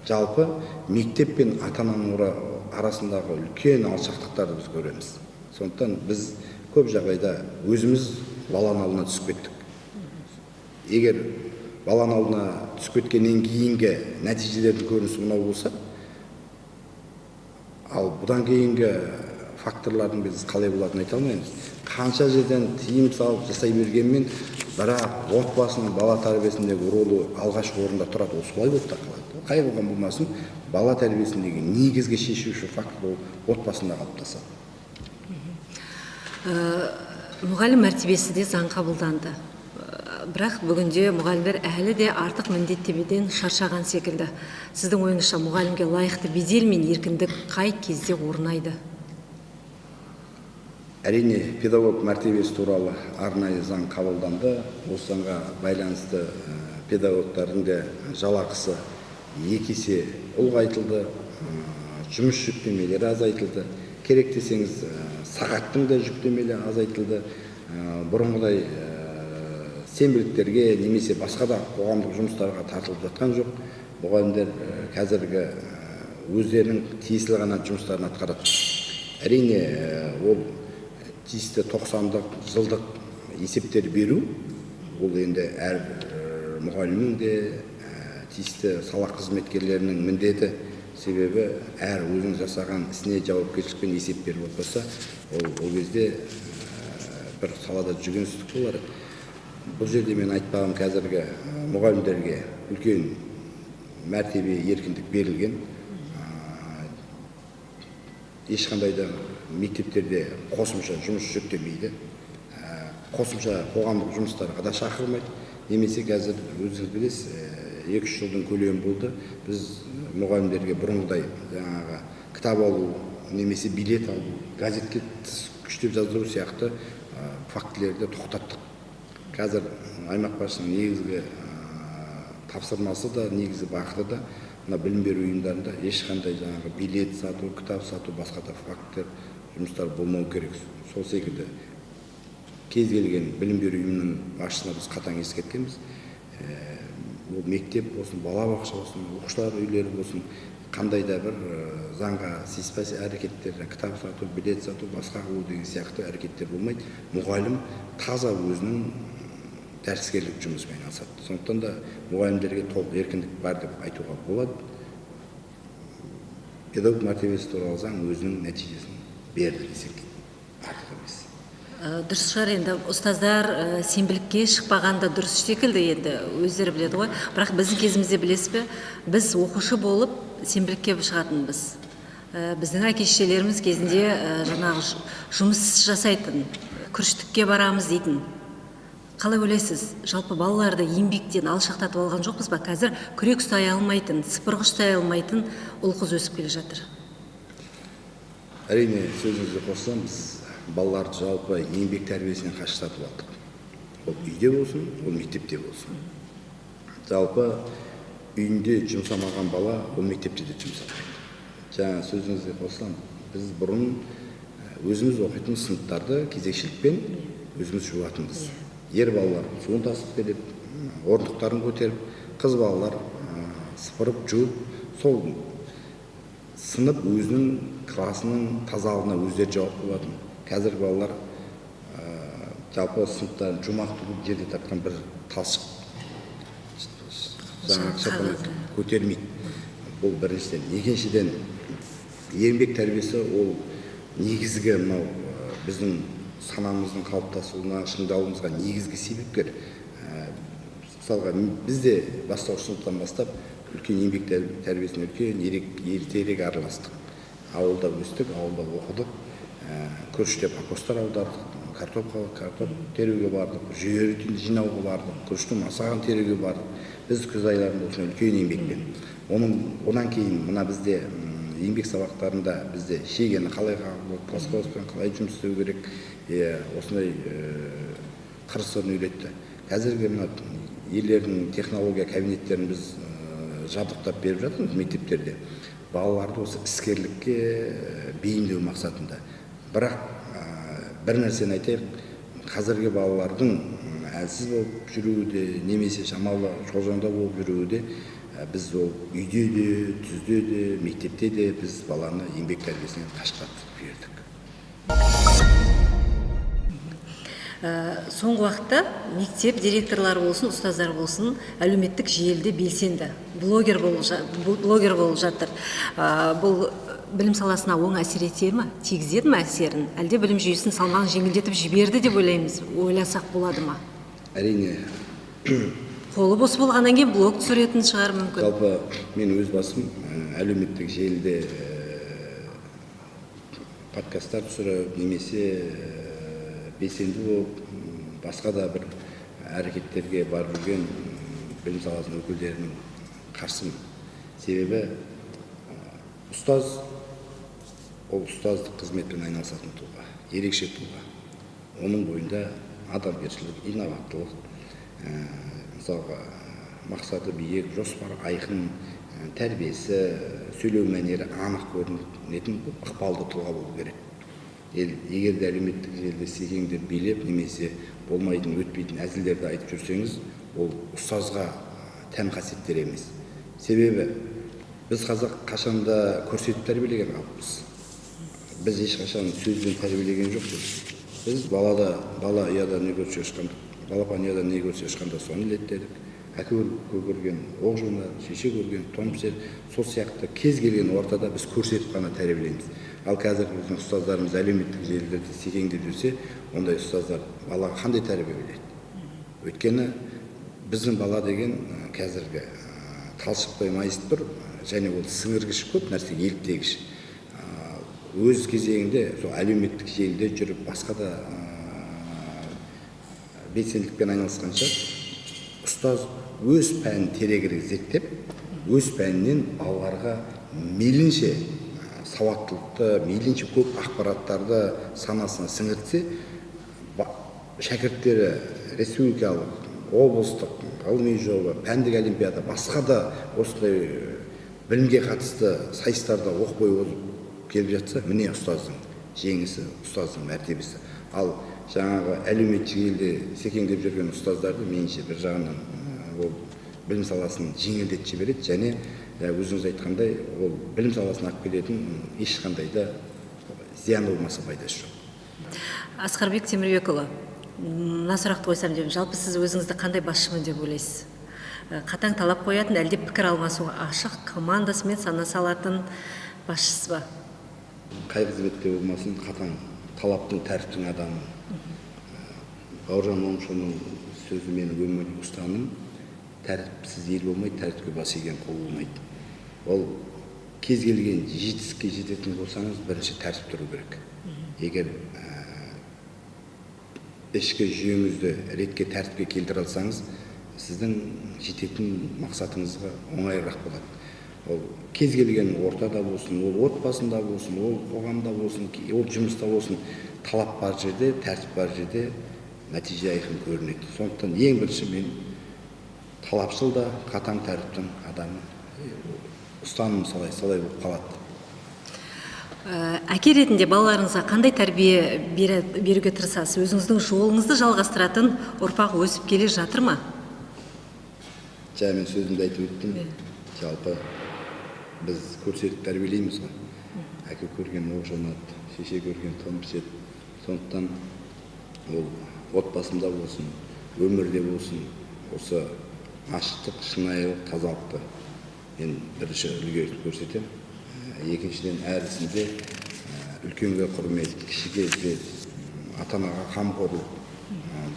жалпы мектеп пен ата-ананың арасындағы үлкен алшақтықтарды біз көреміз. Сондықтан біз көп жағдайда өзіміз баланың алдына түсіп кеттік. Егер баланың алдына түсіп кеткеннен кейінгі нәтижелердің көрінісі мынау болса, ал бұдан кейінгі факторлардың біз қалай болатынын айта алмаймыз. Қанша жерден тыйым салып жасай бергенмен, бірақ отбасының бала тәрбиесіндегі ролы алғашқы орында тұрады. Ол солай болып та қалады. Қай болған болмасын, бала тәрбиесіндегі негізгі шешуші фактор ол отбасында қалыптасады. Мұғалім мәртебесі де заң қабылданды. Бірақ бүгінде мұғалімдер әлі де артық міндеттемеден шаршаған секілді. Сіздің ойыңызша мұғалімге лайықты бедел мен еркіндік қай кезде орнайды? Әрине, педагог мәртебесі туралы арнайы заң қабылданды. Осы заңға байланысты педагогтардың да жалақысы 2 есе ұлғайтылды, жұмыс жүктемелері азайтылды. Керек десеңіз, сағаттың да жүктемелері азайтылды. Бұрынғыдай сенбіліктерге немесе басқа да қоғамдық жұмыстарға тартылып жатқан жоқ. Мұғалімдер қазіргі өздерінің тиесілі ғана жұмыстарын атқарады. Әрине, ол тиісті 90-дық жылдық есептер беру, ол енді әр мұғалімнің де тиісті сала қызметкерлерінің міндеті. Себебі әр өзінің жасаған ісіне жауапкершілікпен есеп беріп отырса, ол кезде бір салада жүгенсіздік болар. Бұл жерде мен айтпағым, қазіргі мұғалімдерге үлкен мәртебе, еркіндік берілген. Ешқандай да мектептерде қосымша жұмыс жүктемейді. Қосымша қоғамдық жұмыстарға да шақырмайды. Немесе қазір өзіңіз білесіз, 2-3 жылдың көлемі болды. Біз мұғалімдерге бұрынғыдай жаңағы кітап алу, немесе билет алу, газетке күштеп жаздыру сияқты фактілерді тоқтаттық. Қазір аймақ басшысының негізгі тапсырмасы да, негізгі бағыты да мына білім беру ұйымдарында ешқандай жаңағы билет сату, кітап сату, басқа да фактілер жұмыстар болмау керек. Сол секілді кез келген білім беру ұйымының басшысына біз қатаң ескерткенбіз. Ол мектеп болсын, балабақша болсын, оқушылар үйлері болсын, қандай да бір заңға сыйыспас әрекеттер, кітап сату, билет сату, басқа қылу деген сияқты әрекеттер болмайды. Мұғалім таза өзінің дәріскерлік жұмысымен айналысады. Сондықтан да мұғалімдерге толық еркіндік бар деп айтуға болады. Педагог мәртебесі туралы заң өзінің нәтижесін берді десек артық емес. Дұрыс шығар, енді ұстаздар сенбілікке шықпағанда дұрыс секілді, енді өздері біледі ғой. Бірақ біздің кезімізде білесіз бе, біз оқушы болып сенбілікке шығатынбыз. Біздің әке-шешелеріміз кезінде жаңағы жұмыс жасайтын, күріштікке барамыз дейтін. Қалай ойлайсыз, жалпы балаларды еңбектен алшақтатып алған жоқпыз ба? Қазір күрек ұстай алмайтын, сыпырғыш ұстай алмайтын ұл қыз өсіп келе жатыр. Әрине, сөзіңізді қоссам, біз балаларды жалпы еңбек тәрбиесінен қашықтатып алдық. Ол үйде болсын, ол мектепте болсын. Жалпы үйінде жұмсамаған бала ол мектепте де жұмсамайды. Жаңа сөзіңізге қоссам, біз бұрын өзіміз оқитын сыныптарды кезекшілікпен өзіміз жуатынбыз. Ер балалар суын тасып келіп, орындықтарын көтеріп, қыз балалар сыпырып, жуып, сол сынып өзінің класының тазалығына өздері жауапты болатын. Қазір балалар жалпы сыныптарын жұмақты бұл жерде тартқан бір талшық жаңағы шапаны көтермейді. Бұл біріншіден. Екіншіден, еңбек тәрбиесі ол негізгі мынау біздің санамыздың қалыптасуына, шыңдалуымызға негізгі себепкер. Мысалға, бізде бастауыш сыныптан бастап үлкен еңбек тәрбиесіне ертерек араластық. Ауылда өстік, ауылда оқыдық. Күріштеп апостар аудардық, картоп теруге бардық, жүйері жинауға бардық, күріштің масағын теруге бардық. Біз күз айларында осындай үлкен еңбекпен. Онан кейін мына бізде еңбек сабақтарында бізде шегені қалай қағып, пластмаспен қалай жұмыс істеу керек, осындай қыр-сырын үйретті. Қазіргі мына елдердің технология кабинеттерін біз жабдықтап беріп жатырмыз мектептерде. Балаларды осы іскерлікке бейімдеу мақсатында. Бірақ бір нәрсені айтайық, қазіргі балалардың әлсіз болып жүруі де, немесе шамалы жолжаңда болып жүруі де, біз ол үйде де, түзде де, мектепте де біз баланы еңбек тәрбиесінен қашықтатып бердік. Соңғы уақытта мектеп директорлары болсын, ұстаздар болсын, әлеуметтік желіде белсенді. Блогер болып жатыр. Бұл білім саласына оң әсер ете ме? Тигізеді ме әсерін? Әлде білім жүйесін салмағын жеңілдетіп жіберді деп ойласақ болады ма? Әрине. Қолы бос болғаннан кейін блог түсіретін шығар мүмкін. Жалпы мен өз басым әлеуметтік желіде подкасттар түсіріп, немесе белсенді болып, басқа да бір әрекеттерге барып жүрген білім саласының өкілдерінің қарсымын. Себебі ұстаз ол ұстаздық қызметпен айналысатын тұлға, ерекше тұлға. Оның бойында адамгершілік, инабаттылық, мысалға мақсаты биік, жоспар айқын, тәрбиесі, сөйлеу мәнері анық көрінетін ықпалды тұлға болу керек. Егер де әлеуметтік желіде секеңдеп билеп немесе болмайтын, өтпейтін әзілдерді айтып жүрсеңіз, ол ұстазға тән қасиеттер емес. Себебі біз қазақ қашанда көрсетіп тәрбиелеген халықпыз. Біз ешқашан сөзбен тәрбиелеген жоқпыз. Біз бала ұяда не көрсе ұшқанда, балапан ұяда не көрсе ұшқанда соны илеттедік. Әке көрген оқ жонар, шеше көрген том пісер, сол сияқты кез келген ортада біз көрсетіп қана тәрбиелейміз. Ал қазір біздің ұстаздарымыз әлеуметтік желілерде секеңдеп жүрсе, ондай ұстаздар балаға қандай тәрбие береді? Өйткені біздің бала деген қазіргі талшықтай майысып тұр, және ол сіңіргіш, көп нәрсеге еліктегіш. Өз кезегінде сол әлеуметтік желіде жүріп, басқа да белсенділікпен айналысқанша, ұстаз өз пәнін тереңірек зерттеп, өз пәнінен балаларға мейлінше сауаттылықты, мейлінше көп ақпараттарды санасына сіңіртсе, шәкірттері республикалық, облыстық, ғылыми жоба, пәндік олимпиада, басқа да осындай білімге қатысты сайыстарда оқ бойы озып келіп жатса, міне ұстаздың жеңісі, ұстаздың мәртебесі. Ал жаңағы әлеуметтік желіде секеңдеп жүрген ұстаздарды меніңше бір жағынан ол білім саласын жеңілдетіп жібереді, және өзіңіз айтқандай, ол білім саласын алып келетін ешқандай да зиян болмаса пайдасы жоқ. Асқарбек Темірбекұлы, мына сұрақты қойсам деймін, жалпы сіз өзіңізді қандай басшымын деп ойлайсыз? Қатаң талап қоятын, әлде пікір алмасуға ашық, командасымен санаса алатын басшысыз ба? Қай қызметте болмасын, қатаң талаптың, тәртіптің адамы. Бауыржан Момышұлының сөзі менің өмірлік ұстаным: тәртіпсіз ел болмайды, тәртіпке бас иген қол болмайды. Ол кез келген жетістікке жететін болсаңыз, бірінші тәртіп тұру керек. Егер ішкі жүйеңізді ретке, тәртіпке келтіре алсаңыз, сіздің жететін мақсатыңызға оңайырақ болады. Ол кез келген ортада болсын, ол отбасында болсын, ол қоғамда болсын, ол жұмыста болсын, талап бар жерде, тәртіп бар жерде нәтиже айқын көрінеді. Сондықтан ең бірінші мен талапшыл да, қатаң тәртіптің адамы. Ұстаным солай болып қалады. Әке ретінде балаларыңызға қандай тәрбие беруге тырысасыз? Өзіңіздің жолыңызды жалғастыратын ұрпақ өсіп келе жатыр ма? Мен сөзімді айтып өттім. Жалпы біз көрсетіп тәрбиелейміз ғой. Әке көрген оқ жонады, шеше көрген том піседі. Сондықтан ол отбасында болсын, өмірде болсын, осы ашықтық, шынайылық, тазалықты мен бірінші үлгі етіп көрсетемін. Екіншіден, әр ісінде үлкенге құрмет, кішіге ізет, ата-анаға қамқорлық,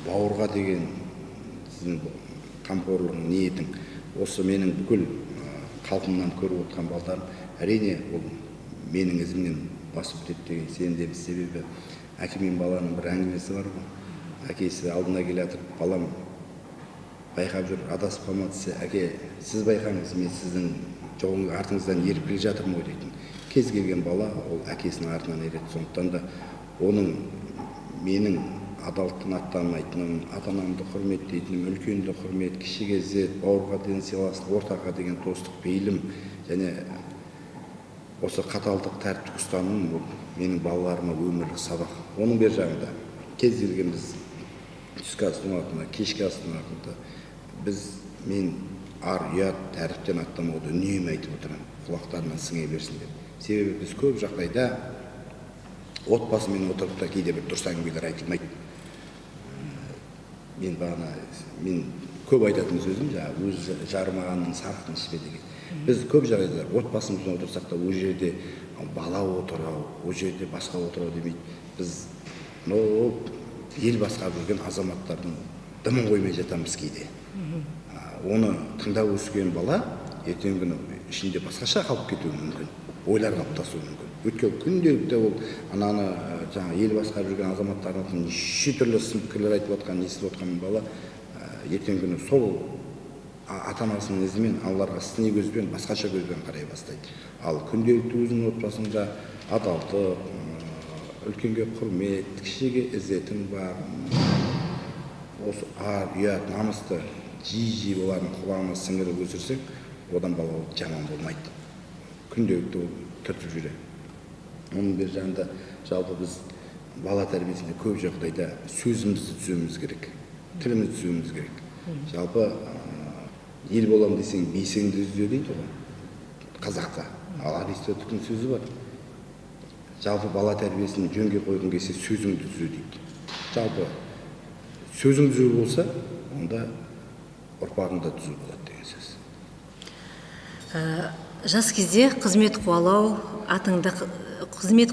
бауырға деген сіздің қамқорлығың, ниетің. Осы менің бүкіл қалпымнан көріп отқан балдарым, әрине ол менің ізімнен басып өтеді деген сенімдеміз. Себебі әке мен баланың бір әңгімесі бар ғой. Әкесі алдына келе жатыр, балам байқап жүр, адасып қалмады, әке сіз байқаңыз, мен сіздің жолыңыз артыңыздан еріп келе жатырмын ғой дейтін. Кез келген бала ол әкесінің артынан ереді. Сондықтан да оның менің адалдықтан аттанмайтыным, ата-анамды құрметтейтінім, үлкенді құрмет, кішіге ізет, бауырға деген сыйластық, ортаға деген достық, бейілім және осы қаталдық, тәртіптік ұстаным менің балаларыма өмірлік сабақ. Оның бер жағында кез келген біз түскі астың уақытында, кешкі астың уақытында мен ар ұят тәртіптен аттамауды үнемі айтып отырамын, құлақтарынан сіңе берсін деп. Себебі біз көп жағдайда отбасымен отырып та кейде бір дұрыс әңгімелер айтылмайды. Мен көп айтатын сөзім, өз жарымағанның сарқын ішпе деген. Біз көп жағдайда отбасымызбен отырсақ та, ол жерде бала отырау, ол жерде басқа отырау демейді. Біз ел басқарып жүрген азаматтардың дымын қоймай жатамыз кейде. Оны тыңдап өскен бала ертеңгі күні ішінде басқаша қалып кетуі мүмкін, ойлар қалыптасуы мүмкін. Өйткені күнделікті ол ананы ел басқарып жүрген азаматтардың неше түрлі сын пікірлер айтып отқан, естіп отқан бала ертеңгі күні сол ата-анасының ізімен алларға сыни көзбен, басқаша көзбен қарай бастайды. Ал күнделікті өзінің отбасында адалдық, үлкенге құрмет, кішіге ізетің бар, осы ар, ұят, намысты жиі олардың құлағына сіңіріп өсірсек, одан бала жаман болмайды. Күнделікті ол түртіп жүреді. Оның бер жағында жалпы біз бала тәрбиесінде көп жағдайда сөзімізді түзеуіміз керек, тілімізді түзеуіміз керек. Жалпы ел болам десең, бесіңді түзе дейді ғой қазақта. Ал Аристотельдің сөзі бар. Жалпы бала тәрбиесін жөнге қойғың келсе, сөзіңді түзе дейді. Жалпы сөзің түзу болса, онда ұрпағың да түзу болады деген сөз. Жас кезде қызмет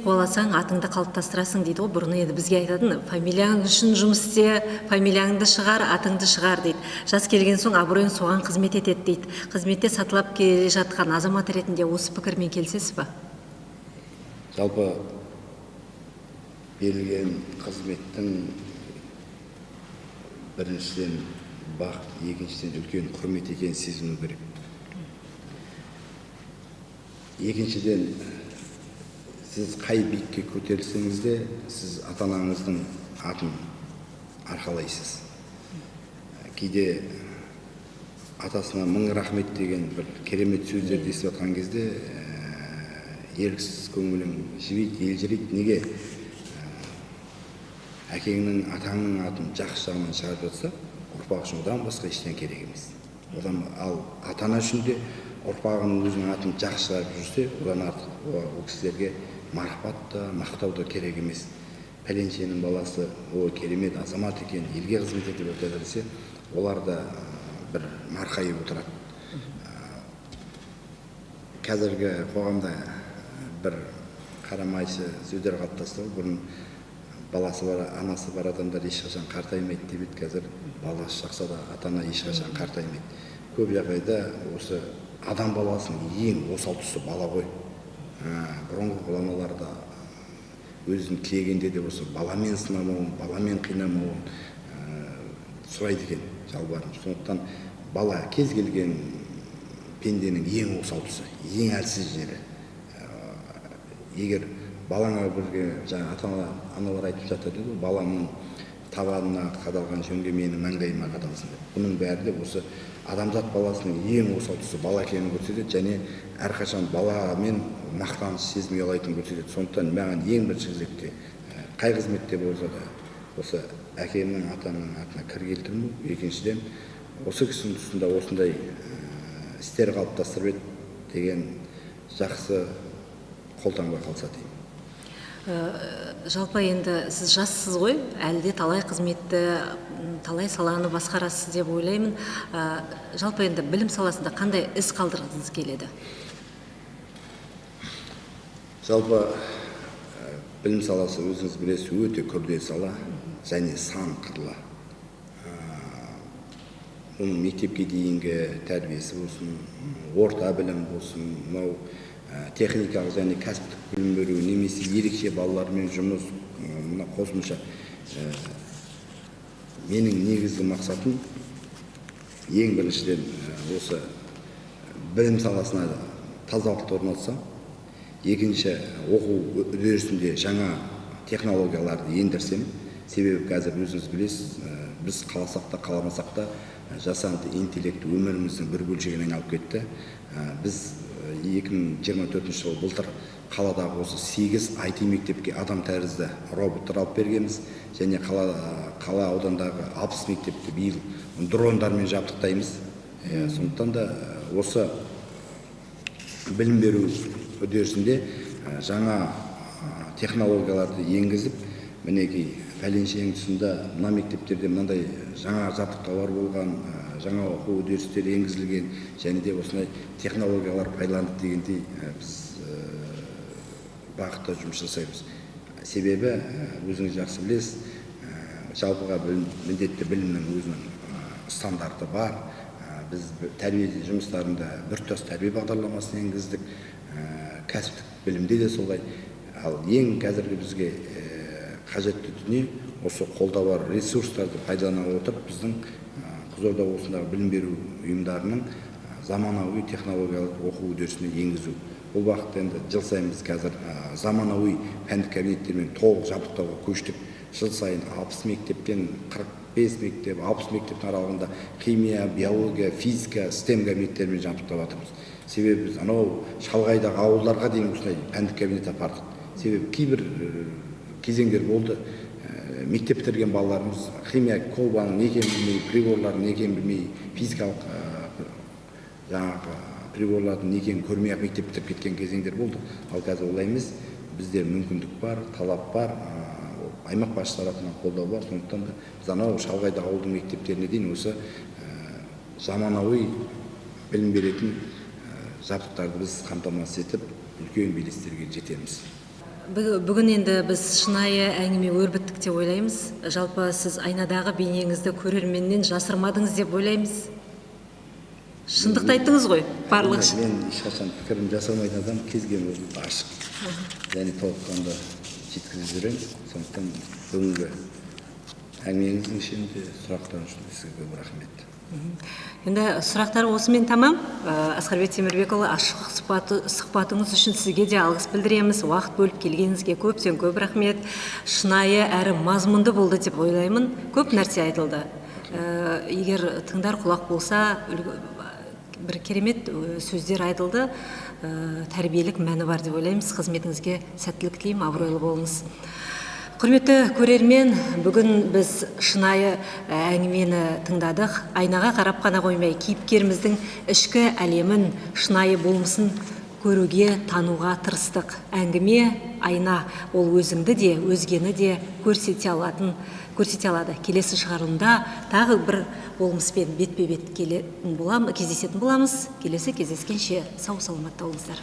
қуаласаң, атыңды қалыптастырасың дейді ғой. Бұрын енді бізге айтатын, фамилияң үшін жұмыс істе, фамилияңды шығар, атыңды шығар дейді. Жас келген соң абыройың соған қызмет етеді дейді. Қызметте сатылап келе жатқан азамат ретінде осы пікірмен келісесіз ба? Жалпы берілген қызметтің біріншіден бақ, екіншіден үлкен құрмет екенін сезіну керек. Екіншіден, сіз қай биікке көтерілсеңіз де, сіз ата-анаңыздың атын арқалайсыз. Кейде атасына мың рахмет деген бір керемет сөздерді естіп жатқан кезде еріксіз көңілің жібейді, елжірейді. Неге? Әкеңнің, атаңның атын жақсы жағынан шығарып жатса, ұрпақ үшін одан басқа ештеңе керек емес. Ал ата-ана үшін де ұрпағының өзінің атын жақсы шығарып жүрсе, одан артық ол кісілерге марапат та, мақтау да керек емес. Пәленшенің баласы, о керемет азамат екен, елге қызмет етіп отыр десе, олар да бір марқайып отырады. Қазіргі қоғамда бір қарамайшы сөздер қалыптасты. Бұрын баласы бар, анасы бар адамдар ешқашан қартаймайды деп еді. Қазір баласы шақса да ата-ана ешқашан қартаймайды. Көп жағдайда осы адам баласының ең осал тұсы бала ғой. Бұрынғы ғұламаларда өзін тілегенде де осы баламен сынамауын, баламен қинамауын сұрайды екен, жалбарынып. Сондықтан бала кез келген пенденің ең осал тұсы, ең әлсіз жері. Егер балаңа бірге жаңа ата-аналар айтып жатады, баламның табанына қадалған жөнге менің маңдайыма қадалсын деп. Бұның бәрі де осы адамзат баласының ең осал тұсы бала екенін көрсетеді, және әрқашан баламен мақтаныш сезімге ұялайтынын көрсетеді. Сондықтан маған ең бірінші кезекте қай қызметте болса да осы әкемнің, атамның атына кір келтірмеу. Екіншіден, осы кісінің тұсында осындай істер қалыптастырып еді деген жақсы қолтаңба қалса деймін. Жалпы енді сіз жассыз ғой, әлі де талай қызметті, талай саланы басқарасыз деп ойлаймын. Жалпы енді білім саласында қандай із қалдырғыңыз келеді? Жалпы білім саласы өзіңіз білесіз, өте күрделі сала және сан қырлы. Оның мектепке дейінгі тәрбиесі болсын, орта білім болсын, мынау техникалық және кәсіптік білім беру, немесе ерекше балалармен жұмыс, мына қосымша. Менің негізгі мақсатым ең біріншіден осы білім саласына тазалықты орнатсам, екінші оқу үдерісінде жаңа технологияларды ендірсем. Себебі қазір өзіңіз білесіз, біз қаласақ та қаламасақ та жасанды интеллект өміріміздің бір бөлшегіне айналып кетті. Біз 2024 жыл былтыр қаладағы осы 8 IT мектепке адам тәрізді роботтар алып бергенбіз, және қала аудандағы 60 мектепті биыл дрондармен жабдықтаймыз. Сондықтан да осы білім беру үдерісінде жаңа технологияларды енгізіп, мінекей пәленшенің тұсында мына мектептерде мынандай жаңа жабдықтаулар болған, жаңа оқу үдерістері енгізілген, және де осындай технологиялар пайдаланып дегендей біз бағытта жұмыс жасаймыз. Себебі өзіңіз жақсы білесіз, жалпыға міндетті білімнің өзінің стандарты бар. Біз тәрбие жұмыстарында біртұтас тәрбие бағдарламасын енгіздік, кәсіптік білімде де солай. Ал ең қазіргі бізге қажетті дүние осы қолда бар ресурстарды пайдалана отырып біздің Қызылорда облысындағы білім беру ұйымдарының заманауи технологиялық оқу үдерісіне енгізу. Бұл бағытта енді жыл сайын біз қазір заманауи пәндік кабинеттермен толық жабдықтауға көштік. Жыл сайын 60 мектептен 40 5 мектеп, 60 мектептің аралығында химия, биология, физика, STEM кабинеттерімен жабдықтап жатырмыз. Себебі біз анау шалғайдағы ауылдарға дейін осылай пәндік кабинет апардық. Себебі кейбір кезеңдер болды, мектеп бітірген балаларымыз химия колбаның не екенін білмей, приборлардың не екенін білмей, физикалық жаңағы приборлардың не екенін көрмей-ақ мектеп бітіріп кеткен кезеңдер болды. Ал қазір олай емес, бізде мүмкіндік бар, талап бар, аймақ басшысы тарапынан қолдау бар. Сондықтан да біз анау шалғайдағы ауылдың мектептеріне дейін осы заманауи білім беретін жабдықтарды біз қамтамасыз етіп, үлкен белестерге жетеміз. Бүгін енді біз шынайы әңгіме өрбіттік деп ойлаймыз. Жалпы сіз айнадағы бейнеңізді көрерменнен жасырмадыңыз деп ойлаймыз. Шындықты айттыңыз ғой, барлығы үшін. Мен ешқашан пікірін жасырмайтын адам, кез келген өзі ашық. Және толыққанды жеткізіп жүремін. Сондықтан бүгінгі әңгімеңіздің ішінде сұрақтар үшін сізге көп рахмет. Енді сұрақтар осымен тамам. Асқарбек Темірбекұлы, ашық сұхбатыңыз үшін сізге де алғыс білдіреміз. Уақыт бөліп келгеніңізге көптен көп рахмет. Шынайы әрі мазмұнды болды деп ойлаймын. Көп нәрсе айтылды. Егер тыңдар құлақ болса, бір керемет сөздер айтылды. Тәрбиелік мәні бар деп ойлаймыз. Қызметіңізге сәттілік тілеймін, абыройлы болыңыз. Құрметті көрермен, бүгін біз шынайы әңгімені тыңдадық. Айнаға қарап қана қоймай, кейіпкеріміздің ішкі әлемін, шынайы болмысын көруге, тануға тырыстық. Әңгіме айна, ол өзіңді де, өзгені де көрсете алады. Келесі шығарылымда тағы бір болмыспен бетпе-бет кездесетін боламыз. Келесі кездескенше сау саламатта болыңыздар.